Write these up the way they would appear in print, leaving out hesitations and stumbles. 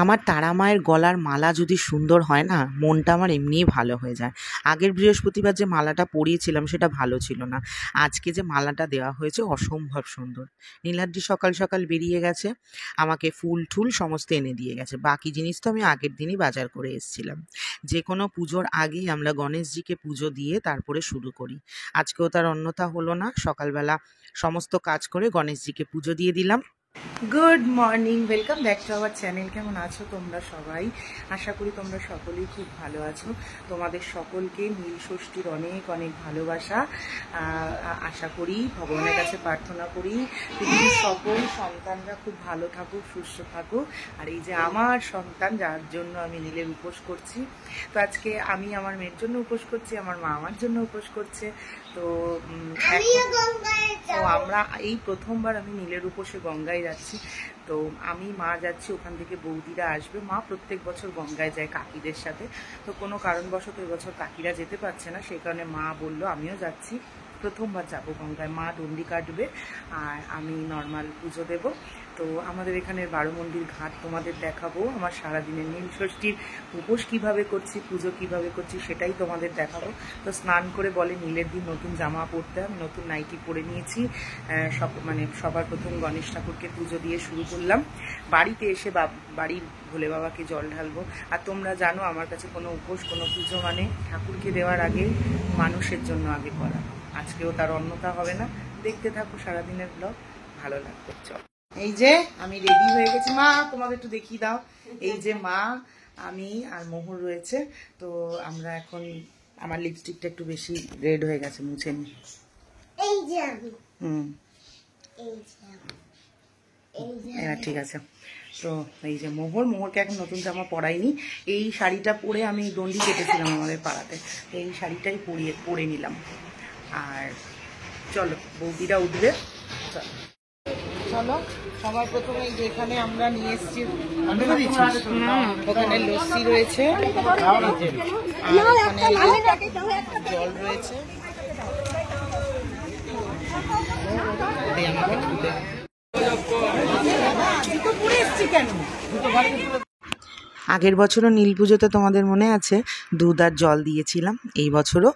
আমার তারা মায়ের গলার মালা যদি সুন্দর হয় না, মনটা আমার এমনিই ভালো হয়ে যায়। আগের বৃহস্পতিবার যে মালাটা পরিয়েছিলাম সেটা ভালো ছিল না, আজকে যে মালাটা দেওয়া হয়েছে অসম্ভব সুন্দর। নীলাদ্রি সকাল সকাল বেরিয়ে গেছে, আমাকে ফুল ঠুল সমস্ত এনে দিয়ে গেছে। বাকি জিনিস তো আমি আগের দিনই বাজার করে এসেছিলাম। যে কোনো পুজোর আগেই আমরা গণেশজিকে পুজো দিয়ে তারপরে শুরু করি। আজকেও তার অন্যথা হলো না, সকালবেলা সমস্ত কাজ করে গণেশজিকে পুজো দিয়ে দিলাম। Good morning, welcome back to our channel. কেমন আছো তোমরা সবাই? আশা করি তোমরা সকলেই খুব ভালো আছো। তোমাদের সকলকে নীল ষষ্ঠীর অনেক অনেক ভালোবাসা। আশা করি, ভগবানের কাছে প্রার্থনা করি পৃথিবীর সকল সন্তানরা খুব ভালো থাকুক, সুস্থ থাকুক। আর এই যে আমার সন্তান, যার জন্য আমি নীলের উপোস করছি, তো আজকে আমি আমার মেয়ের জন্য উপোস করছি, আমার মা আমার জন্য উপোস করছে। তো আমরা এই প্রথমবার আমি নীলের উপোসে গঙ্গায় যাচ্ছি। তো আমি, মা যাচ্ছি, ওখান থেকে বৌদিরা আসবে। মা প্রত্যেক বছর গঙ্গায় যায় কাকিদের সাথে, তো কোনো কারণবশত এবছর কাকিরা যেতে পারছে না, সেই কারণে মা বলল আমিও যাচ্ছি, প্রথমবার যাবো গঙ্গায়। মা ডন্ডি কাটবে আর আমি নর্মাল পুজো দেব। তো আমাদের এখানের বারোমন্দির ঘাট তোমাদের দেখাবো, আমার সারাদিনের নীল ষষ্ঠীর উপোস কীভাবে করছি, পুজো কীভাবে করছি সেটাই তোমাদের দেখাবো। তো স্নান করে বলে নীলের দিন নতুন জামা পরতে, আমি নতুন নাইটি পরে নিয়েছি। সবার প্রথম গণেশ ঠাকুরকে পুজো দিয়ে শুরু করলাম। বাড়িতে এসে বাড়ির ভোলে বাবাকে জল ঢালবো। আর তোমরা জানো আমার কাছে কোনো উপোস, কোনো পুজো মানে ঠাকুরকে দেওয়ার আগে মানুষের জন্য আগে করা। আজকেও তার অন্যথা হবে না। দেখতে থাকো সারাদিনের ব্লগ, ভালো লাগবে। চল, এই যে আমি রেডি হয়ে গেছি। মা তোমাকে একটু দেখিয়ে দাও। এই যে মা, আমি আর মোহর রয়েছে। তো আমরা এখন, আমার লিপস্টিকটা একটু বেশি রেড হয়ে গেছে, মুছে নি। এবার ঠিক আছে। তো এই যে মোহরকে এখন নতুন জামা পরাইনি। এই শাড়িটা পরে আমি দণ্ডি কেটেছিলাম আমাদের পাড়াতে, তো এই শাড়িটাই পরে নিলাম। আর চলো, বৌদিরা উঠবে। চলো, সবার প্রথমে যেখানে আমরা নিয়ে এসেছি ওখানে লস্যি রয়েছে, জল রয়েছে। আগের বছরও নীল পুজোতে তোমাদের মনে আছে দুধ আর জল দিয়েছিলাম, এই বছরও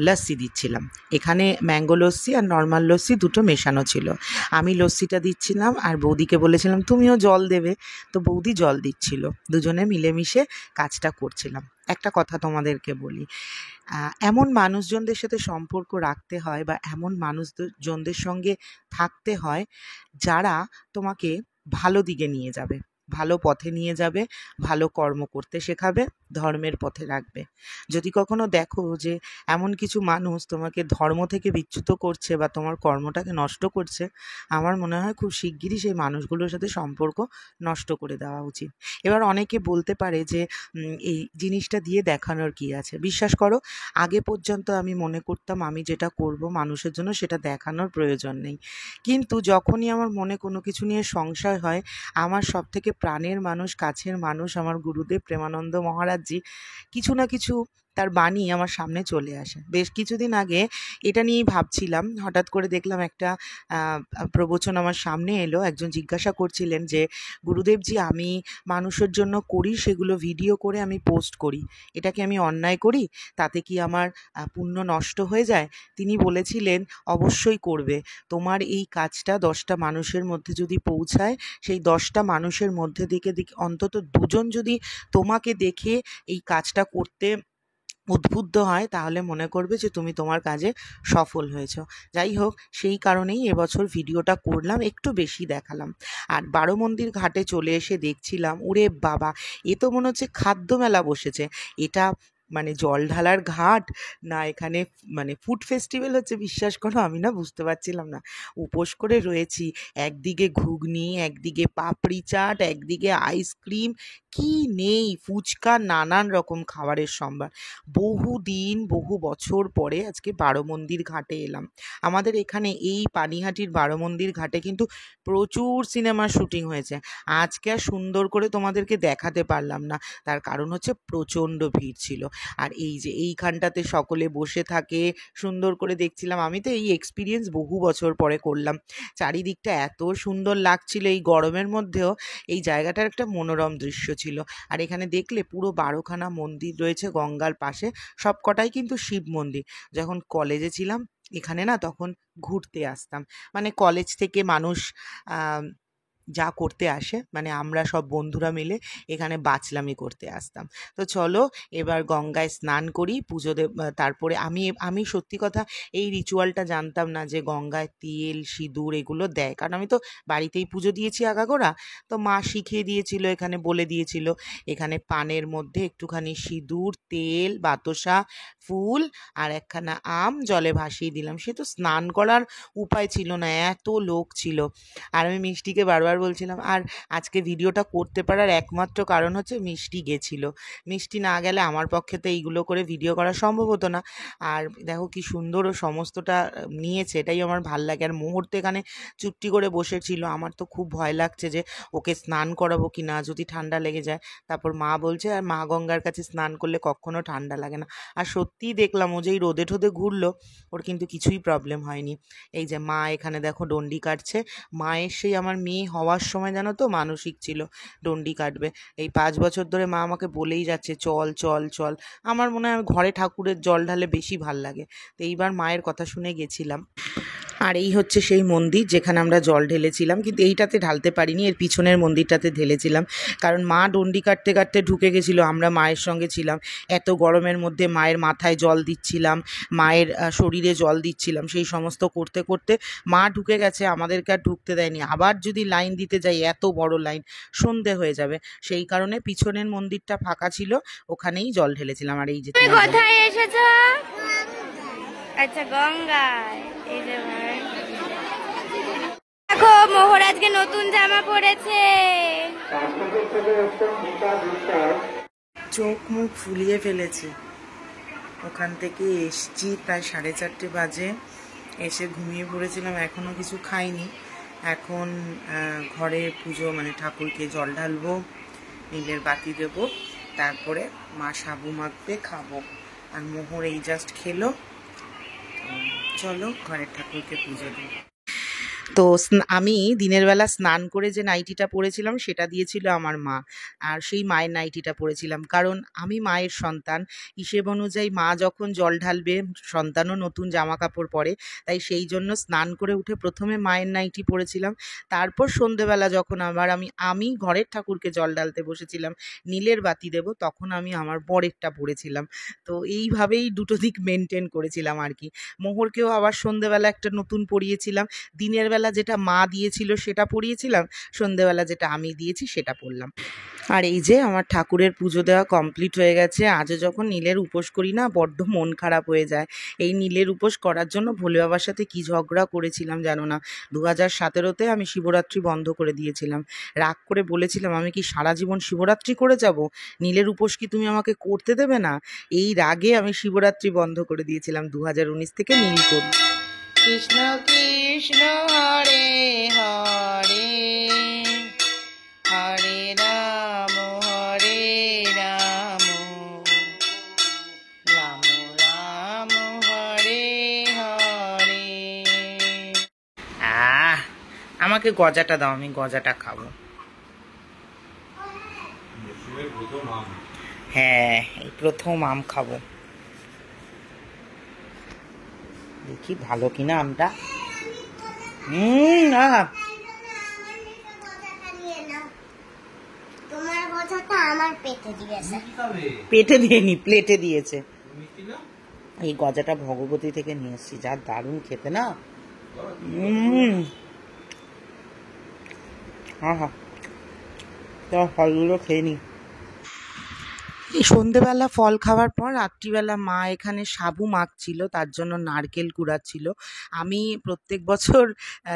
লস্যি দিচ্ছিলাম। এখানে ম্যাঙ্গো লস্যি আর নর্মাল লস্যি দুটো মেশানো ছিল। আমি লস্যিটা দিচ্ছিলাম আর বৌদিকে বলেছিলাম তুমিও জল দেবে, তো বৌদি জল দিচ্ছিল। দুজনে মিলেমিশে কাজটা করছিলাম। একটা কথা তোমাদেরকে বলি, এমন মানুষজনদের সাথে সম্পর্ক রাখতে হয় বা এমন মানুষজনদের সঙ্গে থাকতে হয় যারা তোমাকে ভালো দিকে নিয়ে যাবে, ভালো পথে নিয়ে যাবে, ভালো কর্ম করতে শেখাবে, ধর্মের পথে রাখবে। যদি কখনো দেখো যে এমন কিছু মানুষ তোমাকে ধর্ম থেকে বিচ্যুত করছে বা তোমার কর্মটাকে নষ্ট করছে, আমার মনে হয় খুব শিগগিরই সেই মানুষগুলোর সাথে সম্পর্ক নষ্ট করে দেওয়া উচিত। এবার অনেকে বলতে পারে যে এই জিনিসটা দিয়ে দেখানোর কি আছে। বিশ্বাস করো, আগে পর্যন্ত আমি মনে করতাম আমি যেটা করব মানুষের জন্য সেটা দেখানোর প্রয়োজন নেই। কিন্তু যখনই আমার মনে কোনো কিছু নিয়ে সংশয় হয়, আমার সবথেকে প্রাণের মানুষ, কাছের মানুষ, আমার গুরুদেব প্রেমানন্দ মহারাজজি কিছু না কিছু তার বাণী আমার সামনে চলে আসে। বেশ কিছুদিন আগে এটা নিয়েই ভাবছিলাম, হঠাৎ করে দেখলাম একটা প্রবচন আমার সামনে এলো। একজন জিজ্ঞাসা করছিলেন যে গুরুদেবজি, আমি মানুষের জন্য করি, সেগুলো ভিডিও করে আমি পোস্ট করি, এটা কি আমি অন্যায় করি? তাতে কি আমার পুণ্য নষ্ট হয়ে যায়? তিনি বলেছিলেন অবশ্যই করবে। তোমার এই কাজটা 10টা মানুষের মধ্যে যদি পৌঁছায়, সেই 10টা মানুষের মধ্যে দিকে অন্তত দুজন যদি তোমাকে দেখে এই কাজটা করতে উদ্বুদ্ধ হয়, তাহলে মনে করবে যে তুমি তোমার কাজে সফল হয়েছো। যাই হোক, সেই কারণেই এবছর ভিডিওটা করলাম, একটু বেশি দেখালাম। আর বারোমন্দির ঘাটে চলে এসে দেখছিলাম, ওরে বাবা, এ তো মনে হচ্ছে খাদ্য মেলা বসেছে। এটা মানে জল ঢালার ঘাট না এখানে মানে ফুড ফেস্টিভ্যাল হচ্ছে, বিশ্বাস করো আমি না বুঝতে পারছিলাম না। উপোস করে রয়েছি, একদিকে ঘুগনি, একদিকে পাপড়ি চাট, একদিকে আইসক্রিম, কি নেই, ফুচকা, নানান রকম খাবারের সম্ভার। বহু বছর পরে আজকে বারোমন্দির ঘাটে এলাম। আমাদের এখানে এই পানিহাটির বারোমন্দির ঘাটে কিন্তু প্রচুর সিনেমার শুটিং হয়েছে। আজকে আর সুন্দর করে তোমাদেরকে দেখাতে পারলাম না, তার কারণ হচ্ছে প্রচণ্ড ভিড় ছিল। আর এই যে এইখানটাতে সকলে বসে থাকে, সুন্দর করে দেখছিলাম। আমি তো এই এক্সপিরিয়েন্স বহু বছর পরে করলাম। চারিদিকটা এত সুন্দর লাগছিল এই গরমের মধ্যেও, এই জায়গাটার একটা মনোরম দৃশ্য ছিল। আর এখানে দেখলে পুরো 12খানা মন্দির রয়েছে গঙ্গার পাশে, সব কটাই কিন্তু শিব মন্দির। যখন কলেজে ছিলাম এখানে না, তখন ঘুরতে আসতাম, মানে কলেজ থেকে মানুষ যা করতে আসে, মানে আমরা সব বন্ধুরা মিলে এখানে বাচলামি করতে আসতাম। তো চলো এবার গঙ্গায় স্নান করি, পুজো দেব। তারপরে আমি সত্যি কথা এই রিচুয়ালটা জানতাম না যে গঙ্গায় তেল সিঁদুর এগুলো দেয়, কারণ আমি তো বাড়িতেই পুজো দিয়েছি আগাগোড়া। তো মা শিখিয়ে দিয়েছিল, এখানে বলে দিয়েছিল এখানে পানের মধ্যে একটুখানি সিঁদুর, তেল, বাতাসা, ফুল আর একখানা আম জলে ভাসিয়ে দিলাম। সে তো স্নান করার উপায় ছিল না, এত লোক ছিল। আর আমি মিষ্টিকে বারবার বলছিলাম, আর আজকে ভিডিওটা করতে পারার একমাত্র কারণ হচ্ছে মিষ্টি গেছিল। মিষ্টি না গেলে আমার পক্ষে তো এইগুলো করে ভিডিও করা সম্ভব হতো না। আর দেখো কি সুন্দর ও সমস্তটা নিয়েছে, এটাই আমার ভাল লাগে। আর মুহূর্তে এখানে চুপটি করে বসেছিল, আমার তো খুব ভয় লাগছে যে ওকে স্নান করাবো কি না, যদি ঠান্ডা লেগে যায়। তারপর মা বলছে আর মা গঙ্গার কাছে স্নান করলে কখনো ঠান্ডা লাগে না। আর সত্যিই দেখলাম ও যেই রোদে ঠোদে ঘুরলো, ওর কিন্তু কিছুই প্রবলেম হয়নি। এই যে মা এখানে দেখো ডন্ডি কাটছে। মায়ের সেই আমার মেয়ে হওয়ার সময় জানো তো মানসিক ছিল ডন্ডি কাটবে। এই 5 বছর ধরে মা আমাকে বলেই যাচ্ছে চল চল চল। আমার মনে হয় ঘরে ঠাকুরের জল ঢালে বেশি ভাল লাগে, তো এইবার মায়ের কথা শুনে গেছিলাম। আর এই হচ্ছে সেই মন্দির যেখানে আমরা জল ঢেলেছিলাম, কিন্তু এইটাতে ঢালতে পারিনি, এর পিছনের মন্দিরটাতে ঢেলেছিলাম। কারণ মা ডন্ডি কাটতে কাটতে ঢুকে গেছিলো, আমরা মায়ের সঙ্গে ছিলাম। এত গরমের মধ্যে মায়ের মাথায় জল দিচ্ছিলাম, মায়ের শরীরে জল দিচ্ছিলাম, সেই সমস্ত করতে করতে মা ঢুকে গেছে, আমাদেরকে আর ঢুকতে দেয়নি। আবার যদি লাইন দিতে যাই, এত বড় লাইন, সন্ধে হয়ে যাবে। সেই কারণে পিছনের মন্দিরটা ফাঁকা ছিল, ওখানেই জল ঢেলেছিলাম। আর এই যে কোথায় এসেছো? আচ্ছা গঙ্গায়। এই যে দেখো মোহর আজকে নতুন জামা পরেছে। চোখ মুখ ফুলিয়ে ফেলেছে। ওখান থেকে এসছি প্রায় 4:30 বাজে, এসে ঘুমিয়ে পড়েছিলাম, এখনও কিছু খাইনি। এখন ঘরে পুজো, মানে ঠাকুরকে জল ঢালবো, নীলের বাতি দেবো, তারপরে মা সাবু মাখবে, খাবো। আর মোহর এই জাস্ট খেলো। চলো ঘরের ঠাকুরকে পুজো দিই। তো আমি দিনের বেলা স্নান করে যে নাইটিটা পরেছিলাম সেটা দিয়েছিল আমার মা, আর সেই মায়ের নাইটিটা পরেছিলাম। কারণ আমি মায়ের সন্তান, হিসেব অনুযায়ী মা যখন জল ঢালবে সন্তানও নতুন জামা কাপড় পরে, তাই সেই জন্য স্নান করে উঠে প্রথমে মায়ের নাইটি পরেছিলাম। তারপর সন্ধেবেলা যখন আমি ঘরের ঠাকুরকে জল ঢালতে বসেছিলাম, নীলের বাতি দেব, তখন আমি আমার বরেরটা পরেছিলাম। তো এইভাবেই দুটো দিক মেনটেন করেছিলাম আর কি। মোহরকেও আবার সন্ধেবেলা একটা নতুন পরিয়েছিলাম, দিনের বেলা যেটা মা দিয়েছিল সেটা পরিয়েছিলাম, সন্ধেবেলা যেটা আমি দিয়েছি সেটা পরলাম। আর এই যে আমার ঠাকুরের পুজো দেওয়া কমপ্লিট হয়ে গেছে। আজও যখন নীলের উপোস করি না, বড্ড মন খারাপ হয়ে যায়। এই নীলের উপোস করার জন্য ভোলে বাবার সাথে কী ঝগড়া করেছিলাম জানো না। 2017-তে আমি শিবরাত্রি বন্ধ করে দিয়েছিলাম, রাগ করে বলেছিলাম আমি কি সারা জীবন শিবরাত্রি করে যাব, নীলের উপোস কি তুমি আমাকে করতে দেবে না। এই রাগে আমি শিবরাত্রি বন্ধ করে দিয়েছিলাম, 2019 থেকে নীল করি। কৃষ্ণ কৃষ্ণ হরে হরে, হরে রাম রাম রাম হরে হরে। আমাকে গজাটা দাও, আমি গজাটা খাবো। হ্যাঁ, এই প্রথম আম খাবো, দেখি ভালো কিনা আমটা। পেটে দিয়েনি, প্লেটে দিয়েছে। এই গজাটা ভগবতী থেকে নিয়ে এসেছি, যা দারুণ খেতে না। হ্যাঁ, ফলগুলো খেয়ে নি। এই সন্ধেবেলা ফল খাওয়ার পর রাত্রিবেলা মা এখানে সাবু মাখছিল, তার জন্য নারকেল কুড়াচ্ছিল। আমি প্রত্যেক বছর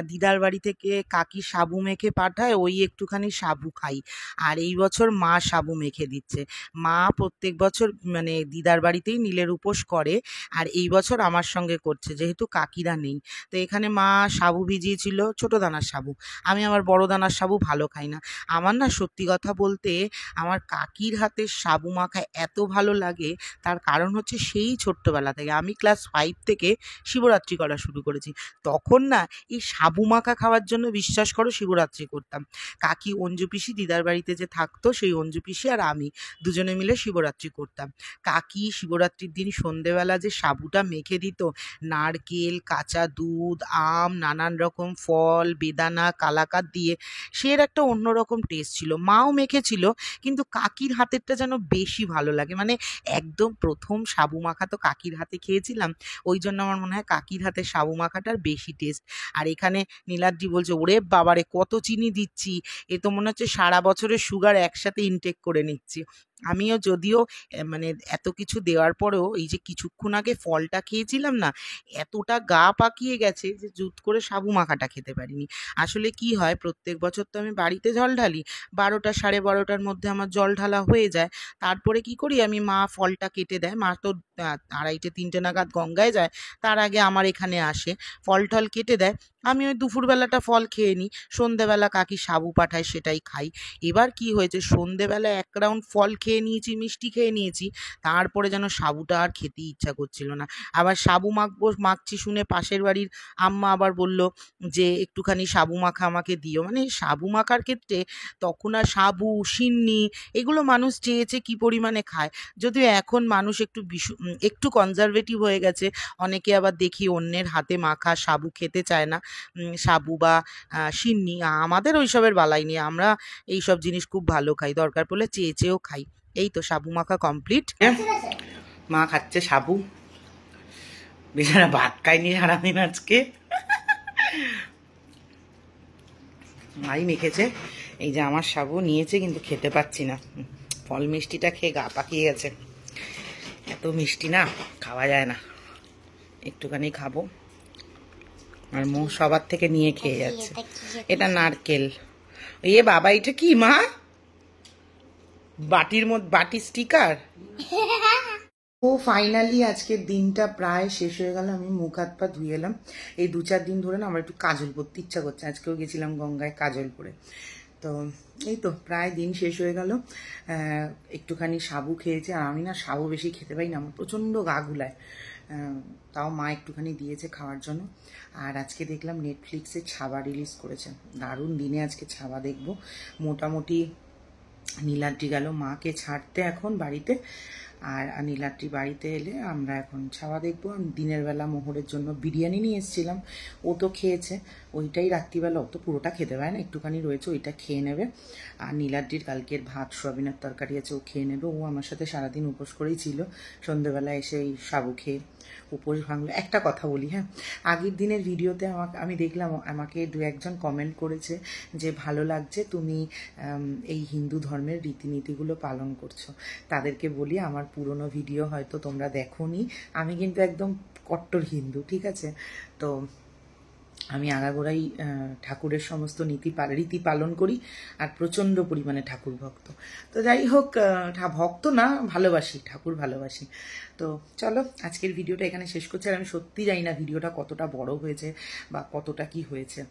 দিদার বাড়ি থেকে কাকি সাবু মেখে পাঠায়, ওই একটুখানি সাবু খাই। আর এই বছর মা সাবু মেখে দিচ্ছে। মা প্রত্যেক বছর মানে দিদার বাড়িতেই নীলের উপোস করে, আর এই বছর আমার সঙ্গে করছে যেহেতু কাকিরা নেই। তো এখানে মা সাবু ভিজিয়েছিল, ছোটো দানার সাবু। আমি আবার বড় দানার সাবু ভালো খাই না। আমার না সত্যি কথা বলতে আমার কাকির হাতের সাবু মাখা এত ভালো লাগে, তার কারণ হচ্ছে সেই ছোট্টবেলা থেকে আমি ক্লাস 5 থেকে শিবরাত্রি করা শুরু করেছি। তখন না এই সাবু মাখা খাওয়ার জন্য বিশ্বাস করো শিবরাত্রি করতাম। কাকি অঞ্জু পিসি দিদার বাড়িতে যে থাকতো, সেই অঞ্জু পিসি আর আমি দুজনে মিলে শিবরাত্রি করতাম। কাকি শিবরাত্রির দিন সন্ধেবেলা যে সাবুটা মেখে দিত, নারকেল, কাঁচা দুধ, আম, নানান রকম ফল, বেদানা, কালাকাঁদ দিয়ে, সে এর একটা অন্যরকম টেস্ট ছিল। মাও মেখেছিল, কিন্তু কাকির হাতেরটা যেন বেশি ভালো লাগে। মানে একদম প্রথম সাবু মাখা তো কাকির হাতে খেয়েছিলাম, ওই জন্য আমার মনে হয় কাকির হাতে সাবু মাখাটার বেশি টেস্ট। আর এখানে নীলাদ্রি বলছে, ওরে বাবারে কত চিনি দিচ্ছি, এ তো মনে হচ্ছে সারা বছরের সুগার একসাথে ইনটেক করে নিচ্ছি। আমিও যদিও মানে এত কিছু দেওয়ার পরেও এই যে কিছুক্ষণ আগে ফলটা খেয়েছিলাম না, এতটা গা পাকিয়ে গেছে যে জুত করে সাবু মাখাটা খেতে পারিনি। আসলে কি হয়, প্রত্যেক বছর তো আমি বাড়িতে জল ঢালি, 12টা 12:30টার মধ্যে আমার জল ঢালা হয়ে যায়। তারপরে কি করি আমি, মা ফলটা কেটে দেয়, মা তো 2:30 3টে নাগাদ গঙ্গায় যায়, তার আগে আমার এখানে আসে, ফল টল কেটে দেয়, আমি ওই দুপুরবেলাটা ফল খেয়ে নিই, সন্ধেবেলা কাকি সাবু পাঠায় সেটাই খাই। এবার কি হয়েছে, সন্ধেবেলা 1 রাউন্ড ফল খেয়ে নিয়েছি, মিষ্টি খেয়ে নিয়েছি, তারপরে যেন সাবুটা আর খেতে ইচ্ছা করছিল না। আবার সাবু মাখছি শুনে পাশের বাড়ির আম্মা আবার বলল যে একটুখানি সাবু মাখা আমাকে দিও। মানে সাবু মাখার ক্ষেত্রে তখন আর সাবু, সিন্নি এগুলো মানুষ চেয়েছে কি পরিমাণে খায়। যদিও এখন মানুষ একটু কনজারভেটিভ হয়ে গেছে, অনেকে আবার দেখি অন্যের হাতে মাখা সাবু খেতে চায় না, সাবু বা সিন্নি। আমাদের ওইসবের বালাই নেই, আমরা এইসব জিনিস খুব ভালো খাই, দরকার পড়লে চেয়েও খাই। এই তো সাবু মাখা কমপ্লিট। মা খাচ্ছে সাবু, বেচারা ভাত খায়নি সারাদিন আজকে, মাই মেখেছে। এই যে আমার সাবু নিয়েছে, কিন্তু খেতে পাচ্ছি না, ফল মিষ্টিটা খেয়ে গা পাকিয়ে গেছে। এত মিষ্টি না খাওয়া যায় না, একটুখানি খাবো। আর মুখ সবার থেকে নিয়ে খেয়ে যাচ্ছে। এটা নারকেল। এ বাবা, এটা কি মা, বাটির স্টিকার। ও ফাইনালি আজকের দিনটা প্রায় শেষ হয়ে গেল। আমি মুখ হাত পা ধুয়ে এলাম। এই 2-4 দিন ধরে না আমার একটু কাজল করতে ইচ্ছা করছে, আজকেও গেছিলাম গঙ্গায় কাজল করে। তো এই তো প্রায় দিন শেষ হয়ে গেল। একটুখানি সাবু খেয়েছে, আর আমি না সাবু বেশি খেতে পারি না, আমার প্রচণ্ড গা গুলায়। তাও মা একটুখানি দিয়েছে খাওয়ার জন্য। আর আজকে দেখলাম নেটফ্লিক্সে ছাবা রিলিজ করেছে, দারুণ দিনে আজকে ছাবা দেখব। মোটামুটি নীলাদ্রি গেল মাকে ছাড়তে এখন বাড়িতে, আর নীলাদ্রি বাড়িতে এলে আমরা এখন ছাওয়া দেখবো। দিনের বেলা মোহরের জন্য বিরিয়ানি নিয়ে এসেছিলাম, ও তো খেয়েছে, ওইটাই রাত্রিবেলা, ও তো পুরোটা খেতে পারে না, একটুখানি রয়েছে, ওইটা খেয়ে নেবে। আর নীলাদ্রির কালকের ভাত সোয়াবিনের তরকারি আছে, ও খেয়ে নেবে। ও আমার সাথে সারাদিন উপোস করেই ছিল, সন্ধ্যেবেলা এসে এই সাবু খেয়ে উপোস ভাঙলো। একটা কথা বলি, হ্যাঁ, আগের দিনের ভিডিওতে আমি দেখলাম আমাকে 2-1জন কমেন্ট করেছে যে ভালো লাগছে তুমি এই হিন্দু ধর্মের রীতিনীতিগুলো পালন করছো। তাদেরকে বলি, আমার পুরনো ভিডিও হয়তো তোমরা দেখোনি, আমি কিন্তু একদম কট্টর হিন্দু, ঠিক আছে? তো আমি আগাগোড়াই ঠাকুরের সমস্ত রীতি পালন করি, আর প্রচণ্ড পরিমাণে ঠাকুর ভক্ত। তো যাই হোক, ভক্ত না, ভালোবাসি, ঠাকুর ভালোবাসি। তো চলো আজকের ভিডিওটা এখানে শেষ করছি। আর আমি সত্যি জানি না ভিডিওটা কতটা বড় হয়েছে বা কতটা কি হয়েছে,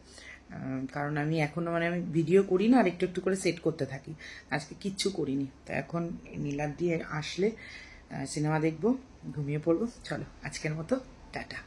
কারণ আমি এখনও আমি ভিডিও করি না, আর একটু একটু করে সেট করতে থাকি। আজকে কিচ্ছু করিনি। তো এখন নীলাদ্রি আসলে সিনেমা দেখবো, ঘুমিয়ে পড়বো। চলো আজকের মতো টাটা।